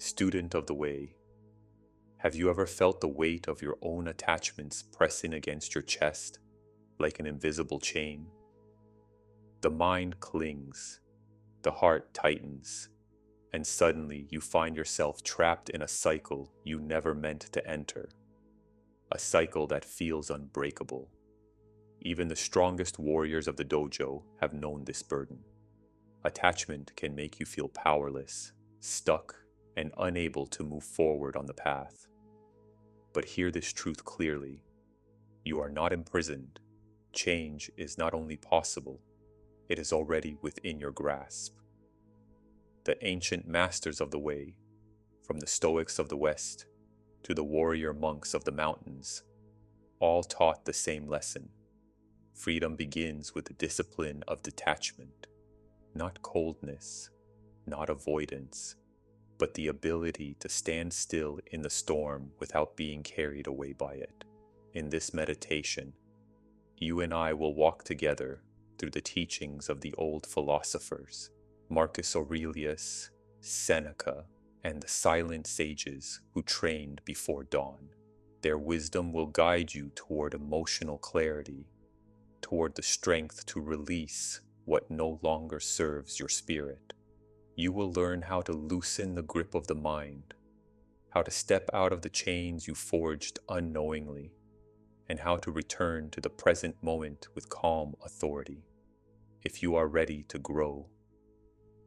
Student of the way, have you ever felt the weight of your own attachments pressing against your chest like an invisible chain? The mind clings, the heart tightens, and suddenly you find yourself trapped in a cycle you never meant to enter, a cycle that feels unbreakable. Even the strongest warriors of the dojo have known this burden. Attachment can make you feel powerless, stuck, and unable to move forward on the path. But hear this truth clearly. You are not imprisoned. Change is not only possible, it is already within your grasp. The ancient masters of the way, from the Stoics of the West to the warrior monks of the mountains, all taught the same lesson. Freedom begins with the discipline of detachment, not coldness, not avoidance, but the ability to stand still in the storm without being carried away by it. In this meditation, you and I will walk together through the teachings of the old philosophers, Marcus Aurelius, Seneca, and the silent sages who trained before dawn. Their wisdom will guide you toward emotional clarity, toward the strength to release what no longer serves your spirit. You will learn how to loosen the grip of the mind, how to step out of the chains you forged unknowingly, and how to return to the present moment with calm authority. If you are ready to grow,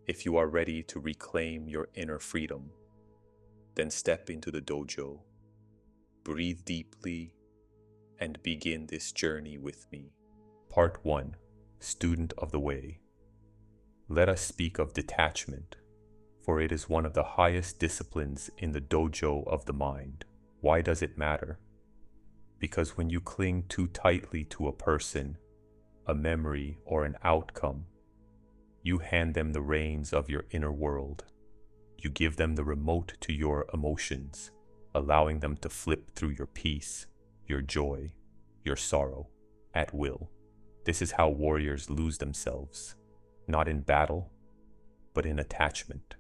if you are ready to reclaim your inner freedom, then step into the dojo, breathe deeply, and begin this journey with me. Part 1. Student of the Way. Let us speak of detachment, for it is one of the highest disciplines in the dojo of the mind. Why does it matter? Because when you cling too tightly to a person, a memory, or an outcome, you hand them the reins of your inner world. You give them the remote to your emotions, allowing them to flip through your peace, your joy, your sorrow, at will. This is how warriors lose themselves, not in battle, but in attachment.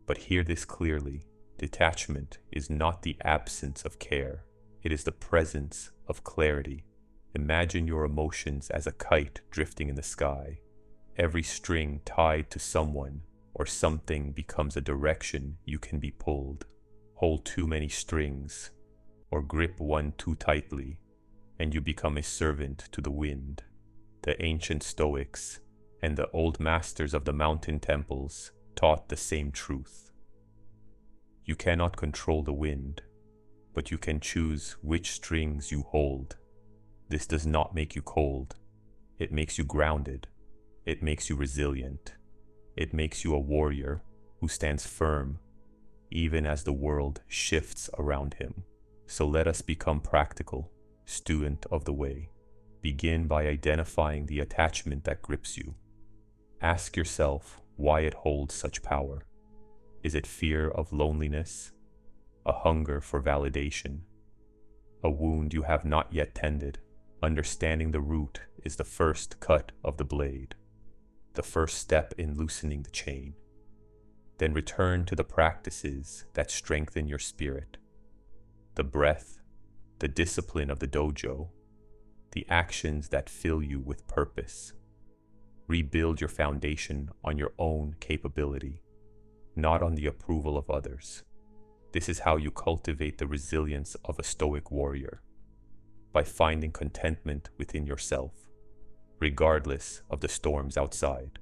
But hear this clearly, detachment is not the absence of care, it is the presence of clarity. Imagine your emotions as a kite drifting in the sky. Every string tied to someone or something becomes a direction you can be pulled. Hold too many strings, or grip one too tightly, and you become a servant to the wind. The ancient Stoics and the old masters of the mountain temples taught the same truth. You cannot control the wind, but you can choose which strings you hold. This does not make you cold. It makes you grounded. It makes you resilient. It makes you a warrior who stands firm even as the world shifts around him. So let us become practical, student of the way. Begin by identifying the attachment that grips you. Ask yourself why it holds such power. Is it fear of loneliness? A hunger for validation? A wound you have not yet tended? Understanding the root is the first cut of the blade, the first step in loosening the chain. Then return to the practices that strengthen your spirit. The breath, the discipline of the dojo, the actions that fill you with purpose. Rebuild your foundation on your own capability, not on the approval of others. This is how you cultivate the resilience of a Stoic warrior, by finding contentment within yourself, regardless of the storms outside.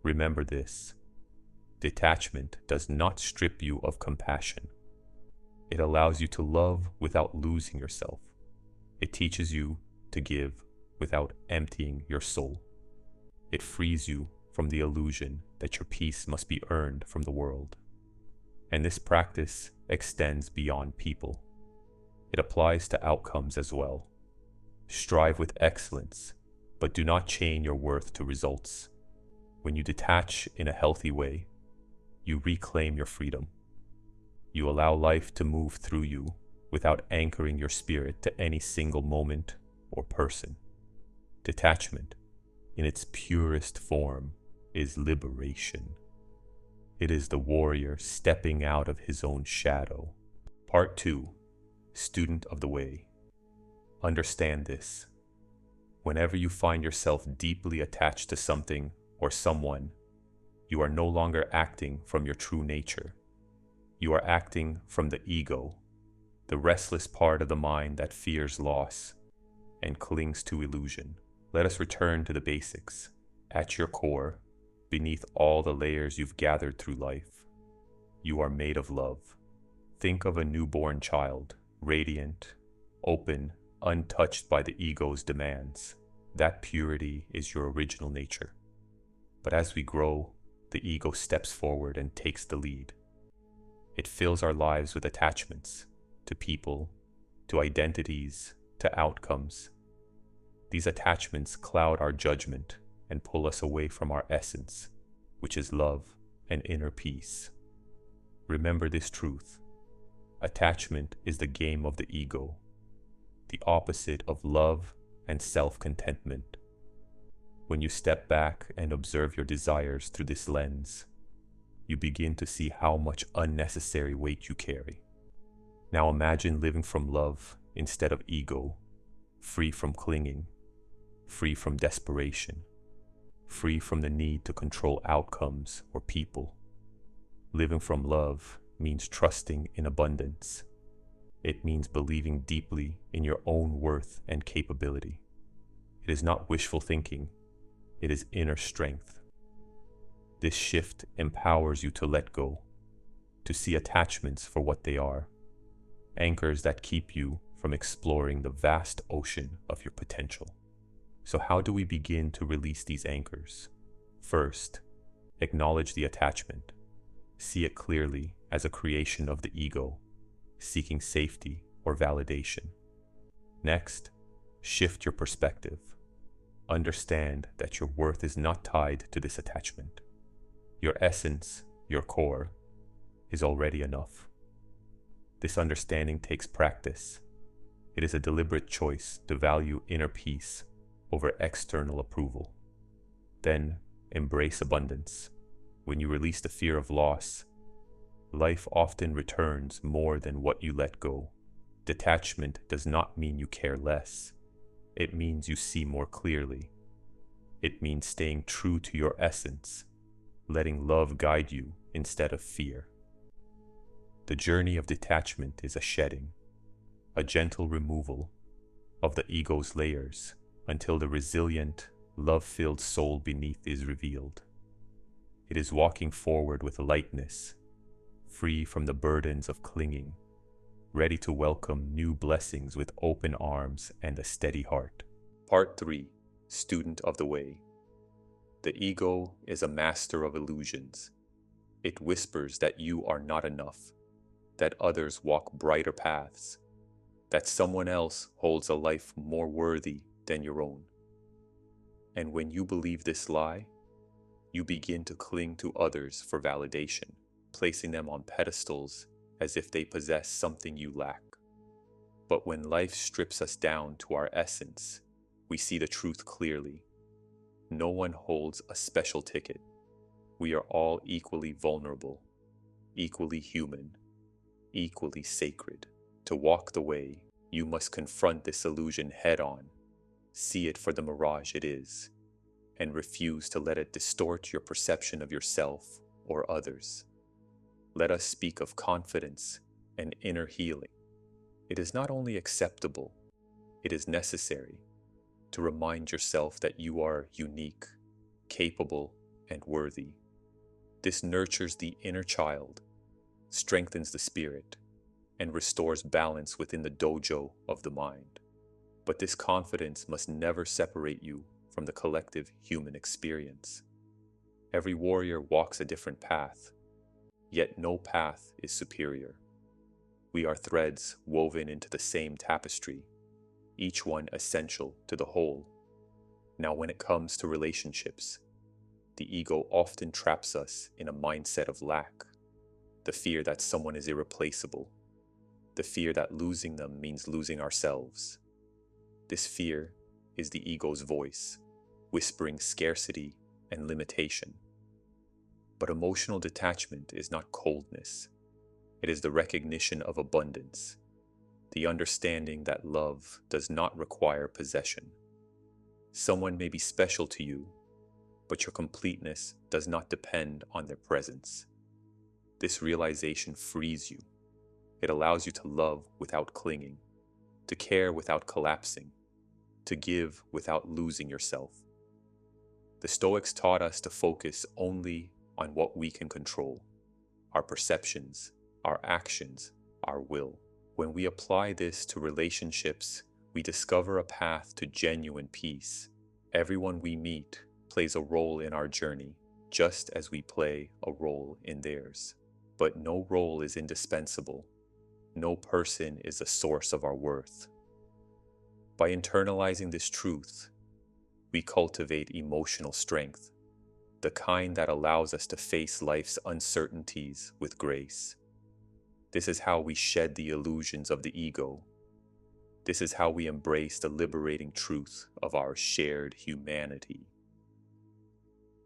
Remember this: detachment does not strip you of compassion. It allows you to love without losing yourself. It teaches you to give without emptying your soul. It frees you from the illusion that your peace must be earned from the world. And this practice extends beyond people. It applies to outcomes as well. Strive with excellence, but do not chain your worth to results. When you detach in a healthy way, you reclaim your freedom. You allow life to move through you without anchoring your spirit to any single moment or person. Detachment, in its purest form, is liberation. It is the warrior stepping out of his own shadow. Part 2. Student of the Way. Understand this. Whenever you find yourself deeply attached to something or someone, you are no longer acting from your true nature. You are acting from the ego, the restless part of the mind that fears loss and clings to illusion. Let us return to the basics. At your core, beneath all the layers you've gathered through life, you are made of love. Think of a newborn child, radiant, open, untouched by the ego's demands. That purity is your original nature. But as we grow, the ego steps forward and takes the lead. It fills our lives with attachments to people, to identities, to outcomes. These attachments cloud our judgment and pull us away from our essence, which is love and inner peace. Remember this truth. Attachment is the game of the ego, the opposite of love and self-contentment. When you step back and observe your desires through this lens, you begin to see how much unnecessary weight you carry. Now imagine living from love instead of ego, free from clinging, free from desperation, free from the need to control outcomes or people. Living from love means trusting in abundance. It means believing deeply in your own worth and capability. It is not wishful thinking, it is inner strength. This shift empowers you to let go, to see attachments for what they are, anchors that keep you from exploring the vast ocean of your potential. So how do we begin to release these anchors? First, acknowledge the attachment. See it clearly as a creation of the ego, seeking safety or validation. Next, shift your perspective. Understand that your worth is not tied to this attachment. Your essence, your core, is already enough. This understanding takes practice. It is a deliberate choice to value inner peace over external approval. Then, embrace abundance. When you release the fear of loss, life often returns more than what you let go. Detachment does not mean you care less. It means you see more clearly. It means staying true to your essence, letting love guide you instead of fear. The journey of detachment is a shedding, a gentle removal of the ego's layers until the resilient, love-filled soul beneath is revealed. It is walking forward with lightness, free from the burdens of clinging, ready to welcome new blessings with open arms and a steady heart. Part 3. Student of the Way. The ego is a master of illusions. It whispers that you are not enough, that others walk brighter paths, that someone else holds a life more worthy than your own. And when you believe this lie, you begin to cling to others for validation, placing them on pedestals as if they possess something you lack. But when life strips us down to our essence, we see the truth clearly. No one holds a special ticket. We are all equally vulnerable, equally human, equally sacred. To walk the way, you must confront this illusion head-on, see it for the mirage it is, and refuse to let it distort your perception of yourself or others. Let us speak of confidence and inner healing. It is not only acceptable, it is necessary to remind yourself that you are unique, capable, and worthy. This nurtures the inner child, strengthens the spirit, and restores balance within the dojo of the mind. But this confidence must never separate you from the collective human experience. Every warrior walks a different path, yet no path is superior. We are threads woven into the same tapestry, each one essential to the whole. Now, when it comes to relationships, the ego often traps us in a mindset of lack, the fear that someone is irreplaceable, the fear that losing them means losing ourselves. This fear is the ego's voice, whispering scarcity and limitation. But emotional detachment is not coldness. It is the recognition of abundance, the understanding that love does not require possession. Someone may be special to you, but your completeness does not depend on their presence. This realization frees you. It allows you to love without clinging, to care without collapsing, to give without losing yourself. The Stoics taught us to focus only on what we can control: our perceptions, our actions, our will. When we apply this to relationships, we discover a path to genuine peace. Everyone we meet plays a role in our journey, just as we play a role in theirs. But no role is indispensable. No person is the source of our worth. By internalizing this truth, we cultivate emotional strength, the kind that allows us to face life's uncertainties with grace. This is how we shed the illusions of the ego. This is how we embrace the liberating truth of our shared humanity.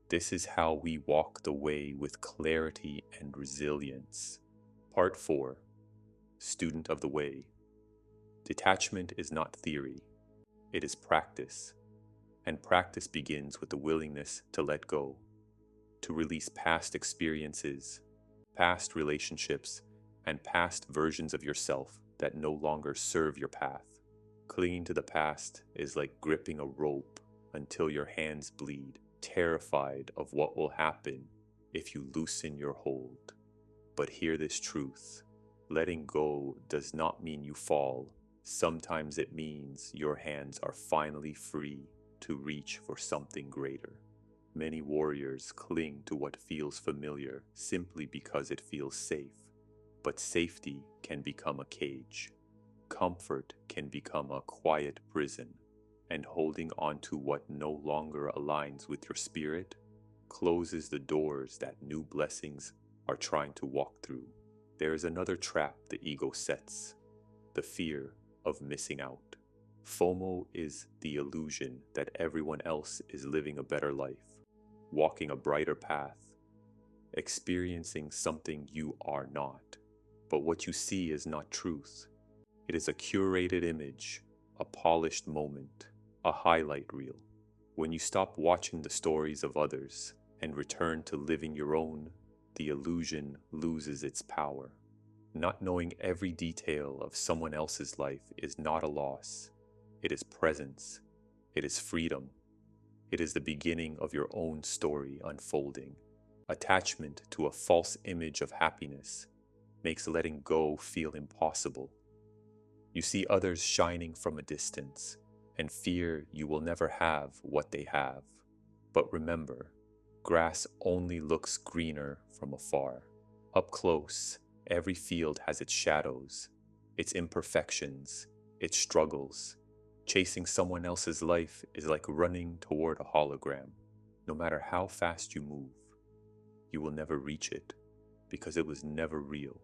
This is how we walk the way with clarity and resilience. Part 4. Student of the Way. Detachment is not theory. It is practice. And practice begins with the willingness to let go, to release past experiences, past relationships, and past versions of yourself that no longer serve your path. Clinging to the past is like gripping a rope until your hands bleed, terrified of what will happen if you loosen your hold. But hear this truth: letting go does not mean you fall. Sometimes it means your hands are finally free to reach for something greater. Many warriors cling to what feels familiar simply because it feels safe. But safety can become a cage. Comfort can become a quiet prison. And holding on to what no longer aligns with your spirit closes the doors that new blessings are trying to walk through. There is another trap the ego sets: the fear of missing out. FOMO is the illusion that everyone else is living a better life, walking a brighter path, experiencing something you are not. But what you see is not truth. It is a curated image, a polished moment, a highlight reel. When you stop watching the stories of others and return to living your own, the illusion loses its power. Not knowing every detail of someone else's life is not a loss. It is presence. It is freedom. It is the beginning of your own story unfolding. Attachment to a false image of happiness makes letting go feel impossible. You see others shining from a distance and fear you will never have what they have. But remember, grass only looks greener from afar. Up close, every field has its shadows, its imperfections, its struggles. Chasing someone else's life is like running toward a hologram. No matter how fast you move, you will never reach it because it was never real.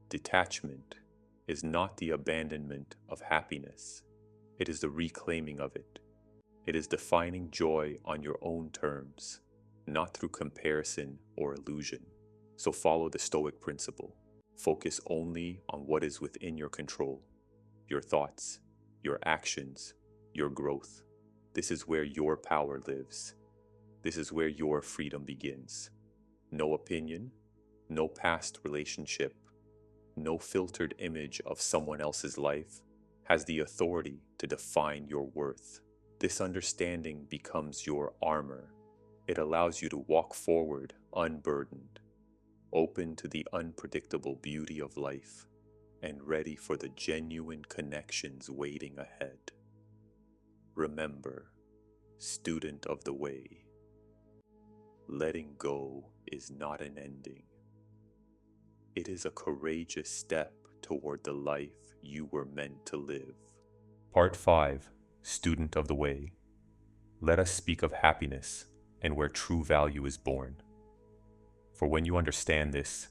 Detachment is not the abandonment of happiness. It is the reclaiming of it. It is defining joy on your own terms, not through comparison or illusion. So follow the Stoic principle. Focus only on what is within your control: your thoughts, your actions, your growth. This is where your power lives. This is where your freedom begins. No opinion, no past relationship, no filtered image of someone else's life has the authority to define your worth. This understanding becomes your armor. It allows you to walk forward unburdened, open to the unpredictable beauty of life, and ready for the genuine connections waiting ahead. Remember, student of the way, letting go is not an ending. It is a courageous step toward the life you were meant to live. Part 5. Student of the Way. Let us speak of happiness and where true value is born. For when you understand this,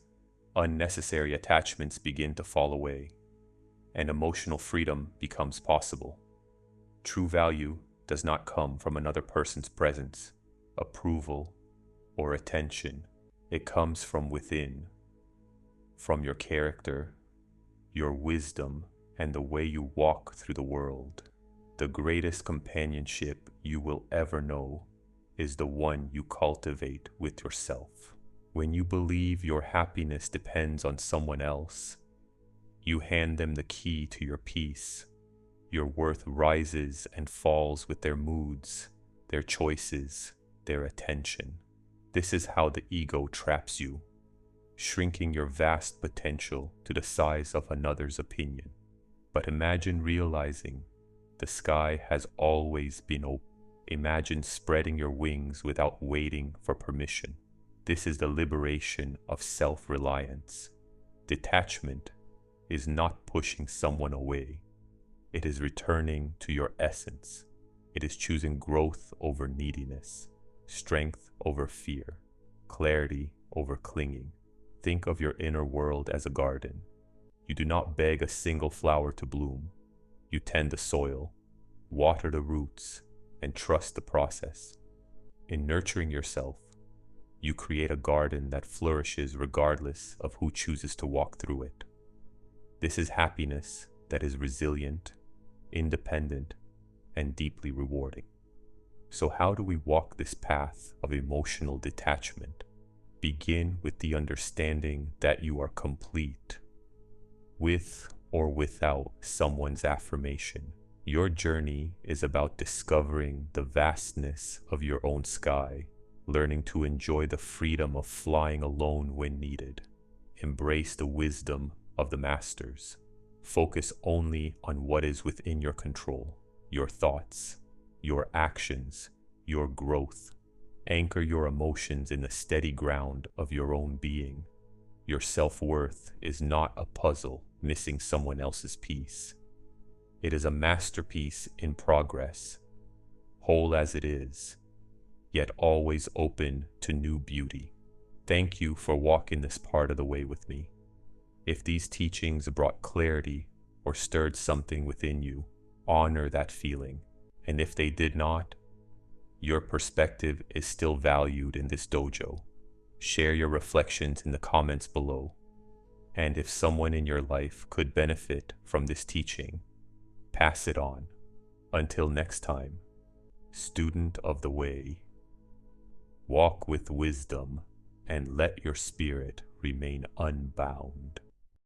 unnecessary attachments begin to fall away, and emotional freedom becomes possible. True value does not come from another person's presence, approval, or attention. It comes from within, from your character, your wisdom, and the way you walk through the world. The greatest companionship you will ever know is the one you cultivate with yourself. When you believe your happiness depends on someone else, you hand them the key to your peace. Your worth rises and falls with their moods, their choices, their attention. This is how the ego traps you, shrinking your vast potential to the size of another's opinion. But imagine realizing the sky has always been open. Imagine spreading your wings without waiting for permission. This is the liberation of self-reliance. Detachment is not pushing someone away. It is returning to your essence. It is choosing growth over neediness, strength over fear, clarity over clinging. Think of your inner world as a garden. You do not beg a single flower to bloom. You tend the soil, water the roots, and trust the process. In nurturing yourself, you create a garden that flourishes regardless of who chooses to walk through it. This is happiness that is resilient, independent, and deeply rewarding. So how do we walk this path of emotional detachment? Begin with the understanding that you are complete, with or without someone's affirmation. Your journey is about discovering the vastness of your own sky, learning to enjoy the freedom of flying alone when needed. Embrace the wisdom of the masters. Focus only on what is within your control, your thoughts, your actions, your growth. Anchor your emotions in the steady ground of your own being. Your self-worth is not a puzzle missing someone else's piece. It is a masterpiece in progress, whole as it is, yet always open to new beauty. Thank you for walking this part of the way with me. If these teachings brought clarity or stirred something within you, honor that feeling. And if they did not, your perspective is still valued in this dojo. Share your reflections in the comments below. And if someone in your life could benefit from this teaching, pass it on. Until next time, student of the way, walk with wisdom and let your spirit remain unbound.